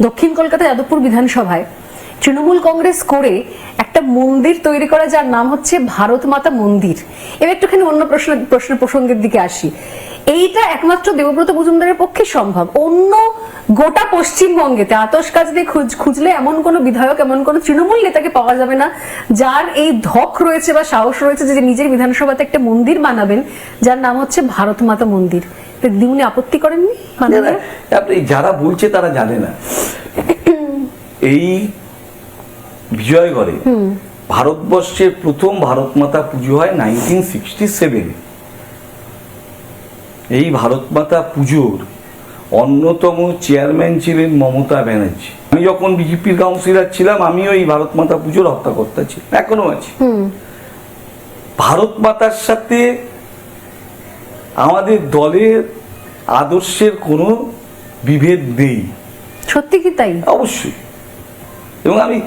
দক্ষিণ কলকাতা যাদবপুর বিধানসভায় তৃণমূল কংগ্রেস করে একটা মন্দির তৈরি করা, যার নাম হচ্ছে ভারত মাতা মন্দির। এবার একটুখানি অন্য প্রসঙ্গের দিকে আসি। এইটা একমাত্র দেবব্রত মজুমদারের পক্ষে সম্ভব। অন্য গোটা পশ্চিমবঙ্গেতে আতশ কাজ দিয়ে খুঁজলে এমন কোন বিধায়ক, এমন কোন তৃণমূল নেতাকে পাওয়া যাবে না যার এই ধক রয়েছে বা সাহস রয়েছে যে নিজের বিধানসভাতে একটা মন্দির বানাবেন যার নাম হচ্ছে ভারত মাতা মন্দির। দিদি আপত্তি করেননি? যারা বলছে তারা জানে না। এই বিজয়গড়ে ভারতবর্ষের প্রথম ভারত মাতা পুজো হয় 1967। এই ভারত মাতা পুজোর অন্যতম চেয়ারম্যান ছিলেন মমতা ব্যানার্জি। আমি যখন বিজেপির কাউন্সিলর ছিলাম, আমিও এই ভারত মাতা পুজোর হত্যাকর্তা ছিলাম, এখনো আছি। ভারত মাতার সাথে আমাদের দলের আদর্শের কোনো বিভেদ নেই। সত্যি কি তাই? অবশ্যই। এবং আমি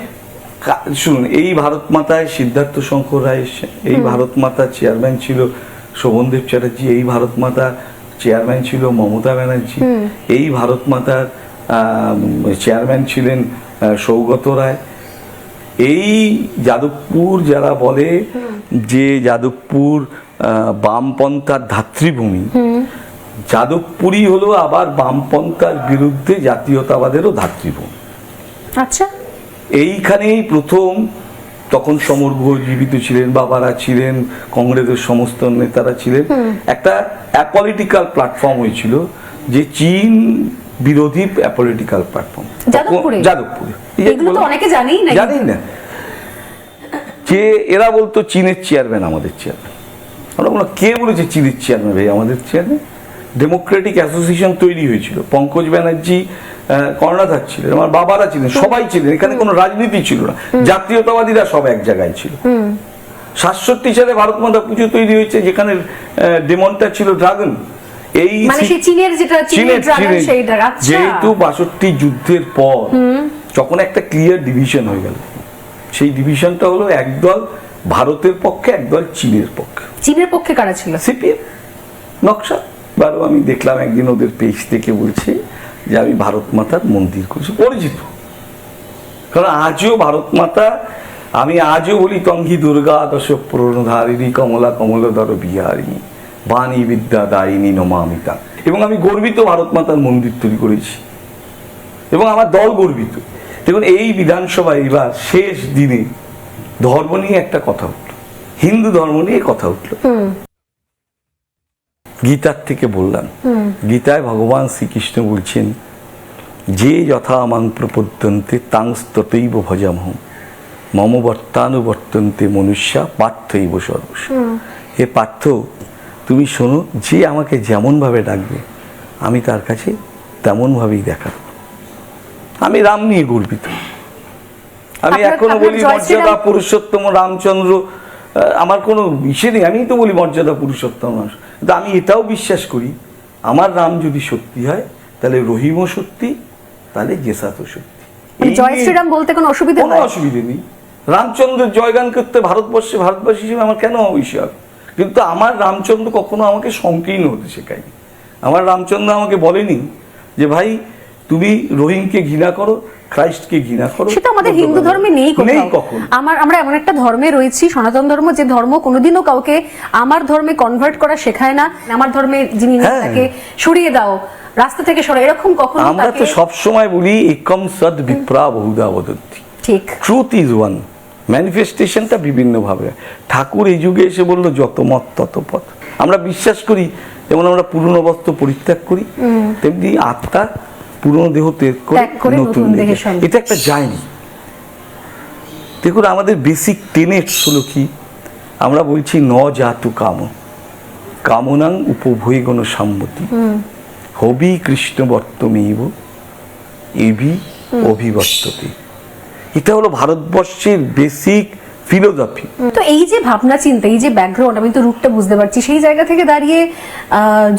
শুনুন, এই ভারত মাতায় সিদ্ধার্থ শঙ্কর রায় এসছেন, এই ভারত মাতার চেয়ারম্যান ছিল শোভনদেব চ্যাটার্জি, এই ভারত মাতার চেয়ারম্যান ছিল মমতা ব্যানার্জি, এই ভারত মাতার চেয়ারম্যান ছিলেন সৌগত রায়। এই যাদবপুর যারা বলে যে যাদবপুর বামপন্থার ধাত্রীভূমি, যাদবপুরই হলো আবার বামপন্থার বিরুদ্ধে জাতীয়তাবাদেরও ধাত্রীভূমি। আচ্ছা, এইখানেই প্রথম, তখন সমর ঘোষ জীবিত ছিলেন, বাবারা ছিলেন, কংগ্রেসের সমস্ত নেতারা ছিলেন, একটা অ্যাপলিটিক্যাল প্ল্যাটফর্ম হয়েছিল, যে চীন বিরোধী অ্যাপলিটিক্যাল প্ল্যাটফর্ম যাদবপুরে। জানেই না যে এরা বলতো চীনের চেয়ারম্যান আমাদের চেয়ারম্যান। আমরা বললাম কে বলেছে চীনের চেয়ারম্যান? ভাই আমাদের চেয়ারম্যান। ডেমোক্রেটিক অ্যাসোসিয়েশন তৈরি হয়েছিল, পঙ্কজ ব্যানার্জি কর্ণধার ছিলেন, আমার বাবারা ছিলেন, সবাই ছিলেন। এখানে কোনো রাজনীতি ছিল না, জাতীয়তাবাদীরা সব এক জায়গায় ছিল। 67 সালে ভারত মাতা পুজো তৈরি হয়েছে, যেখানে ডেমনটা ছিল ড্রাগন। এই যেহেতু 62 যুদ্ধের পর যখন একটা ক্লিয়ার ডিভিশন হয়ে গেল, সেই ডিভিশনটা হলো একদল ভারতের পক্ষে, একদল চীনের পক্ষে। চীনের পক্ষে কারা ছিল? সিপিএম। নকশা বারো আমি দেখলাম একদিন ওদের পেজ থেকে বলছে যে আমি ভারত মাতার মন্দির করছি, পরিচিত। কারণ আজও ভারত মাতা, আমি আজও বলি তঙ্গি দুর্গা দশ প্রণধারিণী কমলা কমলধর বিহারিণী বাণী বিদ্যা দায়িনী নমামিতা। এবং আমি গর্বিত ভারত মাতার মন্দির তৈরি করেছি, এবং আমার দল গর্বিত। দেখুন, এই বিধানসভায় এবার শেষ দিনে ধর্ম নিয়ে একটা কথা উঠল, হিন্দু ধর্ম নিয়ে কথা উঠল। গীতার থেকে বললাম, গীতায় ভগবান শ্রীকৃষ্ণ বলছেন যে যথা মাং প্রপদ্যন্তে তাংস্ততৈব ভজামহম মম বর্তানুবর্তন্তে মনুষ্যা পার্থৈব সর্বস্ব। হে পার্থ, তুমি শোনো, যে আমাকে যেমন ভাবে ডাকবে আমি তার কাছে তেমন ভাবেই দেখা। আমি রাম নিয়ে গর্বিত। আমি এখনো বলি মর্যাদা পুরুষোত্তম রামচন্দ্র, আমার কোনো বিষয় নেই। আমি তো বলি মর্যাদা পুরুষোত্তম মানুষ, কিন্তু আমি এটাও বিশ্বাস করি, আমার রাম যদি সত্যি হয় তাহলে রহিমও সত্যি, তাহলে জেসাতও সত্যি। জয় শ্রীরাম বলতে কোনো অসুবিধা নেই। রামচন্দ্রের জয়গান করতে ভারতবাসী হিসেবে আমার কেন অভিষেক? কিন্তু আমার রামচন্দ্র কখনো আমাকে সংকীর্ণ হতে শেখায়নি। আমার রামচন্দ্র আমাকে বলেনি যে ভাই তুমি রহিমকে ঘৃণা করো, খ্রাইস্টকে ঘৃণা করো। সেটা আমাদের হিন্দু ধর্মে নেই কখনো। আমরা এমন একটা ধর্মে রয়েছি, সনাতন ধর্ম, যে ধর্ম কোনোদিনও কাউকে আমার ধর্মে কনভার্ট করা শেখায় না। আমার ধর্মে যিনি তাকে সরিয়ে দাও, রাস্তা থেকে সরে, এরকম কখনো। আমরা তো সব সময় বলি একম সদ বিপ্রা বহুধা বদন্তি। ঠিক, ট্রুথ ইজ ওয়ান। ম্যানিফেস্টেশনটা বিভিন্ন ভাবে। ঠাকুর এই যুগে এসে বললো যত মত তত পথ। আমরা বিশ্বাস করি, যেমন আমরা পুরনো বস্ত্র পরিত্যাগ করি, তেমনি আত্মা পুরনো দেহ ত্যাগ করে নতুন দেহে। এটা একটা জার্নি। দেখুন, আমাদের বেসিক টেনেটস হলো কি? আমরা বলছি ন জাতু কাম কামনাং উপভোগন সম্মতি হবি কৃষ্ণ বর্তমেব এবি অভিবর্ততে। এটা হলো ভারতবর্ষের বেসিক ফিলোসফি। তো এই যে ভাবনা চিন্তা, এই যে ব্যাকগ্রাউন্ড, আমি তো রূপটা বুঝতে পারছি। সেই জায়গা থেকে দাঁড়িয়ে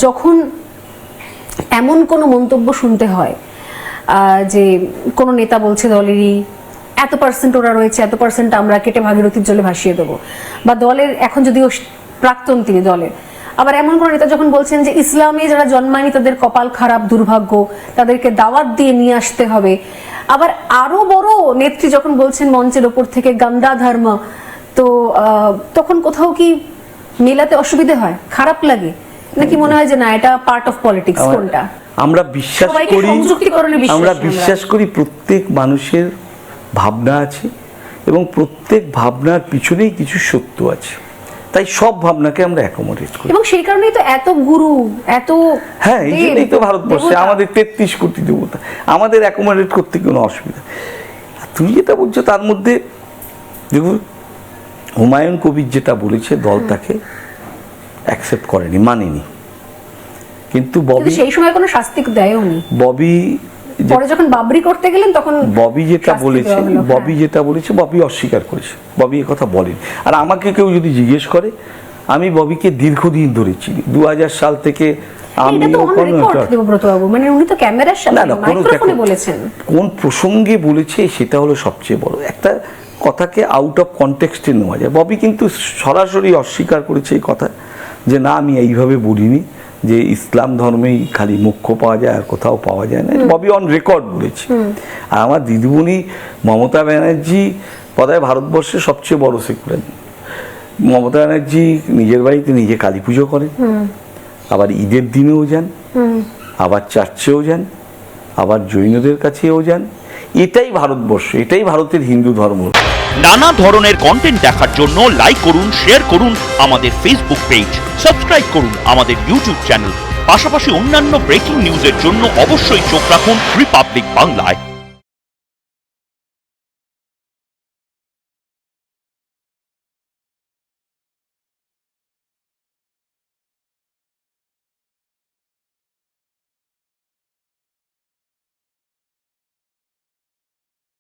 যখন এমন কোনো মন্তব্য শুনতে হয় যে কোনো নেতা বলছে দলেরই এত % ওরা রয়েছে, এত % আমরা কেটে ভাগীরথীর জলে ভাসিয়ে দেবো, বা দলের এখন যদিও প্রাক্তন তিনি দলের আবার এমন কোন নেতা যখন বলছেন যে ইসলামে যারা জন্মায়নি তাদের কপাল খারাপ, দুর্ভাগ্য, তাদেরকে দাওয়াত দিয়ে নিয়ে আসতে হবে। আবার আরো বড় নেত্রী যখন বলছেন মঞ্চের ওপর থেকে গান্দা ধর্ম, তো তখন কোথাও কি মেলাতে অসুবিধা হয়, খারাপ লাগে, নাকি মনে হয় যে না এটা পার্ট অফ পলিটিক্স? কোনটা? আমরা বিশ্বাস সবাইকে করি, সংযুক্তিকরণে বিশ্বাসী আমরা আমরা। বিশ্বাস করি প্রত্যেক মানুষের ভাবনা আছে এবং প্রত্যেক ভাবনার পিছনেই কিছু সত্য আছে, তাই সব ভাবনাকে আমরা অ্যাকোমোডেট করি। এবং সেই কারণেই তো এত গুরু, এত হ্যাঁ, এই দেব, জন্যই তো ভারতবর্ষে দেবতা। আমাদের 33 কোটি দেবতা, আমাদের অ্যাকোমোডেট করতে কোনো অসুবিধা। আর তুমি যেটা বলছো তার মধ্যে দেখুন, হুমায়ুন কবির যেটা বলেছে দল তাকে অ্যাকসেপ্ট করেনি, মানেনি। কিন্তু কিন্তু সেই সময় কোনো শাস্তি দেয়ওনি। ববি পরে যখন বাবরি করতে গেলেন তখন ববি যেটা শাস্তি বলেছে, দেওয়া হলো, ববি যেটা বলেছে, ববি অস্বীকার করেছে, ববি এ কথা বলেন। আর আমাকে কেউ যদি জিজ্ঞেস করে, আমি ববিকে দীর্ঘদিন ধরে চিনি, 2000 সাল থেকে। আমি এটা তো অন কোনো রেকর্ড দেবব্রত বাবু, মানে উনি তো ক্যামেরার না সামনে না কোনো মাইক্রোফোনে বলেছেন। কোন প্রসঙ্গে বলেছে সেটা হলো সবচেয়ে বড়। একটা কথাকে আউট অফ কনটেক্সটে নেওয়া যায়। ববি কিন্তু সরাসরি অস্বীকার করেছে এই কথা, যে না আমি এইভাবে বলিনি, যে ইসলাম ধর্মেই খালি মোক্ষ পাওয়া যায় আর কোথাও পাওয়া যায় না। ববি অন রেকর্ড বলেছে। আর আমার দিদিমণি মমতা ব্যানার্জি বোধহয় ভারতবর্ষের সবচেয়ে বড় সেকুলার। মমতা ব্যানার্জি নিজের বাড়িতে নিজে কালী পুজো করেন, আবার ঈদের দিনেও যান, আবার চার্চেও যান, আবার জৈনদের কাছেও যান। এটাই ভারতবর্ষ, এটাই ভারতের হিন্দু ধর্ম। নানা ধরনের কন্টেন্ট দেখার জন্য লাইক করুন, শেয়ার করুন আমাদের ফেসবুক পেজ, সাবস্ক্রাইব করুন আমাদের ইউটিউব চ্যানেল। পাশাপাশি অন্যান্য ব্রেকিং নিউজের জন্য অবশ্যই চোখ রাখুন রিপাবলিক বাংলায়।